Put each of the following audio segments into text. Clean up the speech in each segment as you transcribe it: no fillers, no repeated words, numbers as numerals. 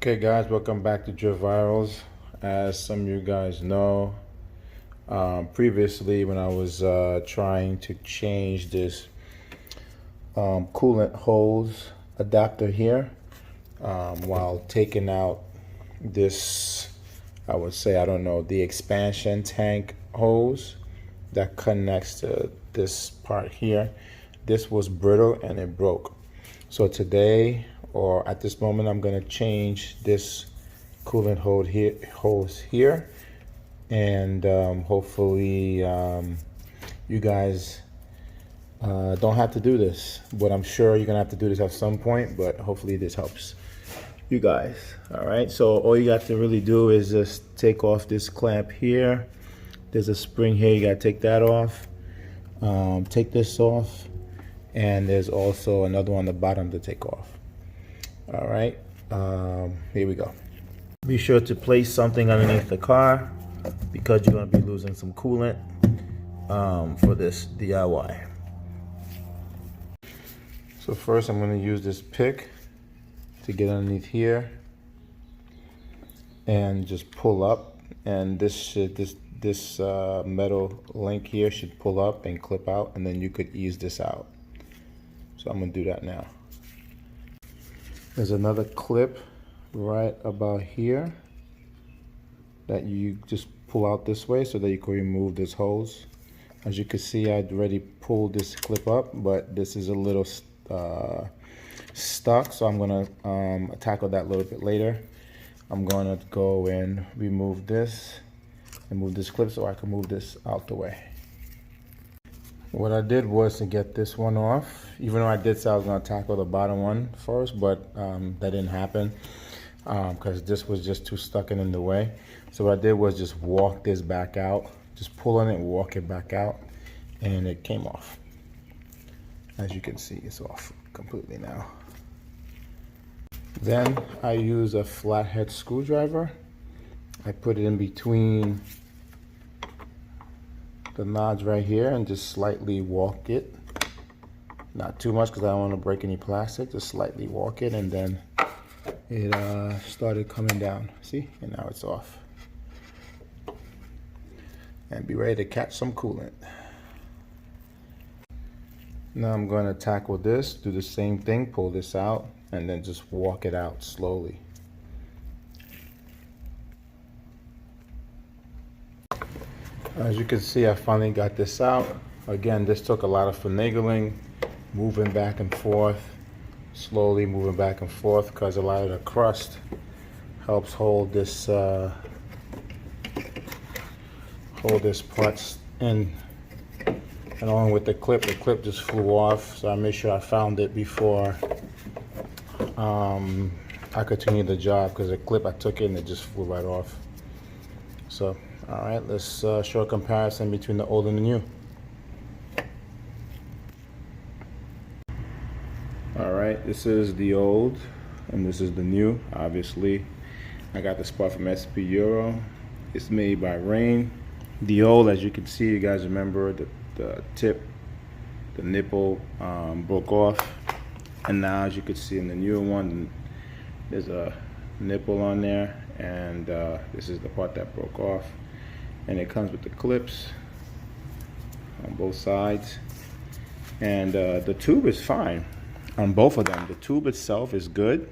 Okay guys, welcome back to Drift Virals. As some of you guys know, previously when I was trying to change this coolant hose adapter here, while taking out this, I would say, I don't know, the expansion tank hose that connects to this part here, this was brittle and it broke. So today, or at this moment, I'm gonna change this coolant hose here, and hopefully you guys don't have to do this, but I'm sure you're gonna have to do this at some point, but hopefully this helps you guys. All right, so all you got to really do is just take off this clamp here. There's a spring here, you gotta take that off. Take this off, and there's also another one on the bottom to take off. All right, here we go. Be sure to place something underneath the car because you're going to be losing some coolant for this DIY. So first I'm going to use this pick to get underneath here and just pull up, and this metal link here should pull up and clip out, and then you could ease this out. So I'm going to do that now. There's another clip right about here that you just pull out this way so that you can remove this hose. As you can see, I'd already pulled this clip up, but this is a little stuck, so I'm gonna tackle that a little bit later. I'm gonna go and remove this and move this clip so I can move this out the way. What I did was to get this one off, even though I did say I was going to tackle the bottom one first, but that didn't happen because this was just too stuck in the way. So what I did was just walk this back out, just pull on it, walk it back out, and it came off. As you can see, it's off completely now. Then I use a flathead screwdriver. I put it in between the nods right here and just slightly walk it. Not too much because I don't want to break any plastic, just slightly walk it, and then it started coming down. See, and now it's off. And be ready to catch some coolant. Now I'm going to tackle this, do the same thing, pull this out, and then just walk it out slowly. As you can see, I finally got this out. Again, this took a lot of finagling, moving back and forth, slowly moving back and forth, because a lot of the crust helps hold this part in. And along with the clip just flew off, so I made sure I found it before I continued the job, because the clip I took it and it just flew right off. So all right, let's show a comparison between the old and the new. All right, this is the old and this is the new. Obviously, I got this part from SP Euro. It's made by Rain. The old, as you can see, you guys remember the tip, the nipple broke off. And now, as you can see in the newer one, there's a nipple on there, and this is the part that broke off. And it comes with the clips on both sides, and the tube is fine on both of them. The tube itself is good,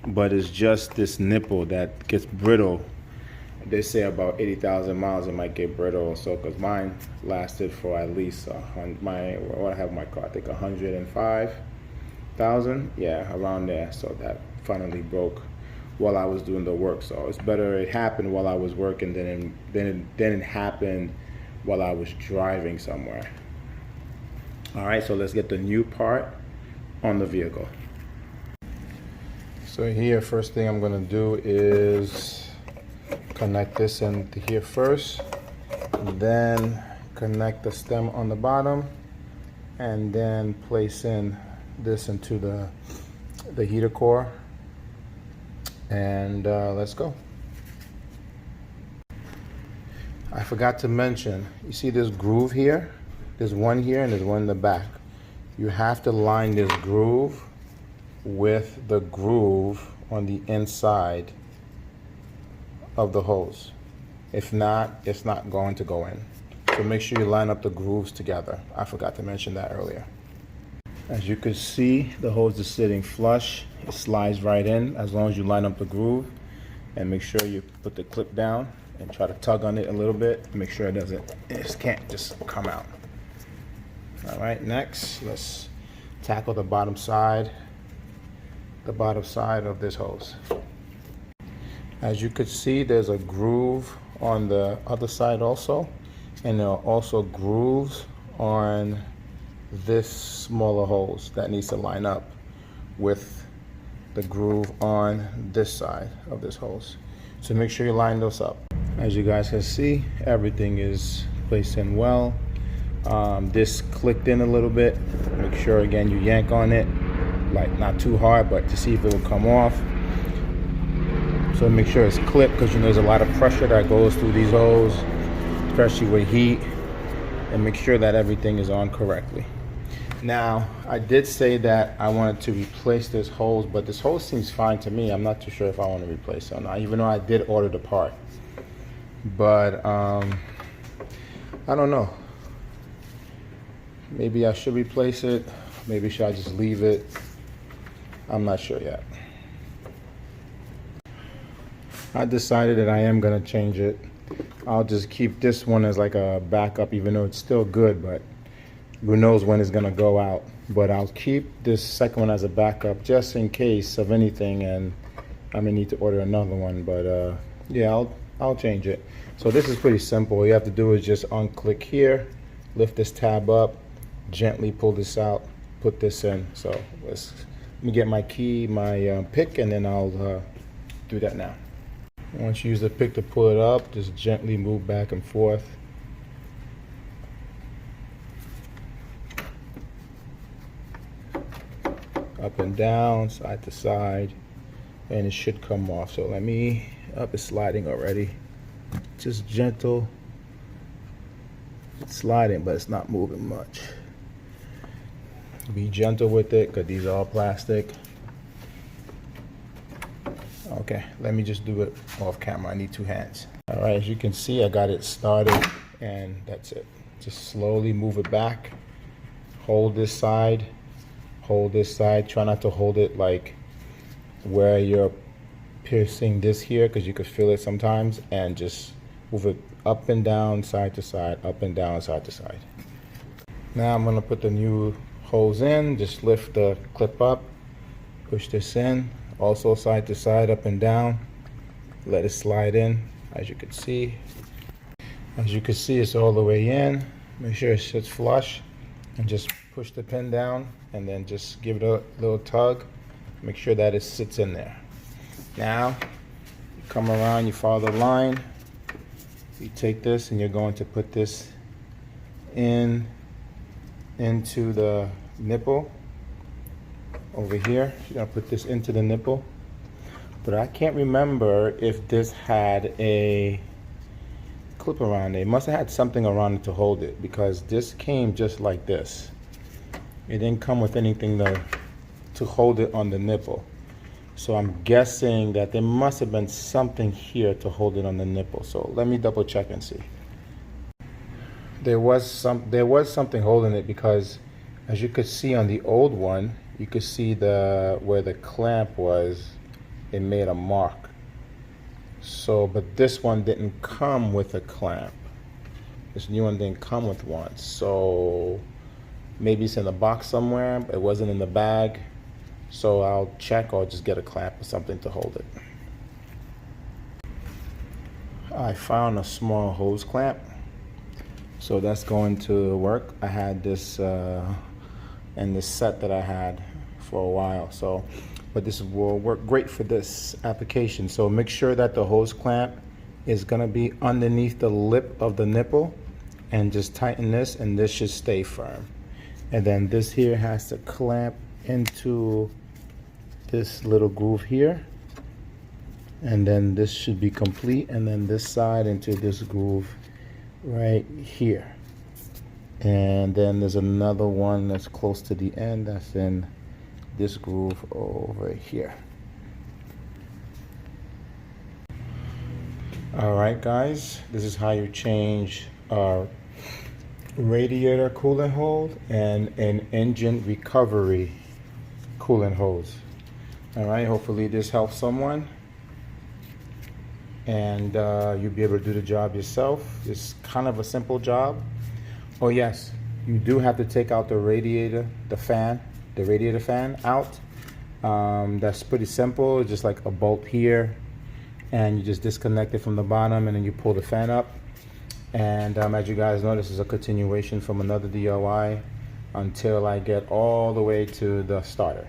but it's just this nipple that gets brittle. They say about 80,000 miles it might get brittle. So because mine lasted for at least what I have in my car, I think 105,000, yeah, around there. So that finally broke while I was doing the work. So it's better it happened while I was working than it happened while I was driving somewhere. All right, so let's get the new part on the vehicle. So here, first thing I'm gonna do is connect this into here first, and then connect the stem on the bottom, and then place in this into the heater core. And let's go. I forgot to mention, you see this groove here? There's one here and there's one in the back. You have to line this groove with the groove on the inside of the hose. If not, it's not going to go in. So make sure you line up the grooves together. I forgot to mention that earlier. As you can see, the hose is sitting flush. It slides right in as long as you line up the groove, and make sure you put the clip down and try to tug on it a little bit. Make sure it can't just come out. All right, next, let's tackle the bottom side of this hose. As you can see, there's a groove on the other side also, and there are also grooves on this smaller hose that needs to line up with the groove on this side of this hose. So make sure you line those up. As you guys can see, everything is placed in well. This clicked in a little bit. Make sure again you yank on it, like not too hard, but to see if it will come off. So make sure it's clipped, because you know there's a lot of pressure that goes through these hoses, especially with heat, and make sure that everything is on correctly. Now, I did say that I wanted to replace this hose, but this hose seems fine to me. I'm not too sure if I want to replace it or not, even though I did order the part. But I don't know. Maybe I should replace it. Maybe should I just leave it? I'm not sure yet. I decided that I am gonna change it. I'll just keep this one as like a backup, even though it's still good, but who knows when it's gonna go out. But I'll keep this second one as a backup just in case of anything, and I may need to order another one. But yeah, I'll change it. So this is pretty simple. All you have to do is just unclick here, lift this tab up, gently pull this out, put this in. So let me get my key, my pick, and then I'll do that now. Once you use the pick to pull it up, just gently move back and forth. Up and down, side to side, and it should come off. So it's sliding already. Just gentle. It's sliding, but it's not moving much. Be gentle with it, because these are all plastic. Okay, let me just do it off camera. I need 2 hands. All right, as you can see, I got it started, and that's it. Just slowly move it back. Hold this side. Hold this side. Try not to hold it like where you're piercing this here, because you could feel it sometimes, and just move it up and down, side to side, up and down, side to side. Now I'm gonna put the new hose in. Just lift the clip up, push this in, also side to side, up and down. Let it slide in. As you can see, it's all the way in. Make sure it sits flush, and just push the pin down, and then just give it a little tug. Make sure that it sits in there. Now, you come around, you follow the line. You take this, and you're going to put this into the nipple over here. You're gonna put this into the nipple. But I can't remember if this had a clip around it. It must have had something around it to hold it, because this came just like this. It didn't come with anything to hold it on the nipple. So I'm guessing that there must have been something here to hold it on the nipple. So let me double check and see. There was something holding it, because as you could see on the old one, you could see where the clamp was, it made a mark. So, but this one didn't come with a clamp. This new one didn't come with one. So maybe it's in the box somewhere, but it wasn't in the bag. So I'll check, or just get a clamp or something to hold it. I found a small hose clamp, so that's going to work. I had this in this set that I had for a while, so but this will work great for this application. So make sure that the hose clamp is going to be underneath the lip of the nipple, and just tighten this, and this should stay firm. And then this here has to clamp into this little groove here, and then this should be complete, and then this side into this groove right here. And then there's another one that's close to the end, that's in this groove over here. All right, guys, this is how you change a radiator coolant hose and an engine recovery coolant hose. All right, hopefully this helps someone, and you'll be able to do the job yourself. It's kind of a simple job. Oh yes, you do have to take out the radiator, the radiator fan out. That's pretty simple. It's just like a bolt here, and you just disconnect it from the bottom, and then you pull the fan up. And as you guys know, this is a continuation from another DIY until I get all the way to the starter.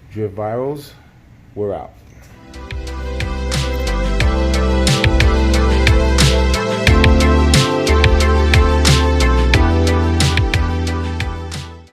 Drip Virals, we're out.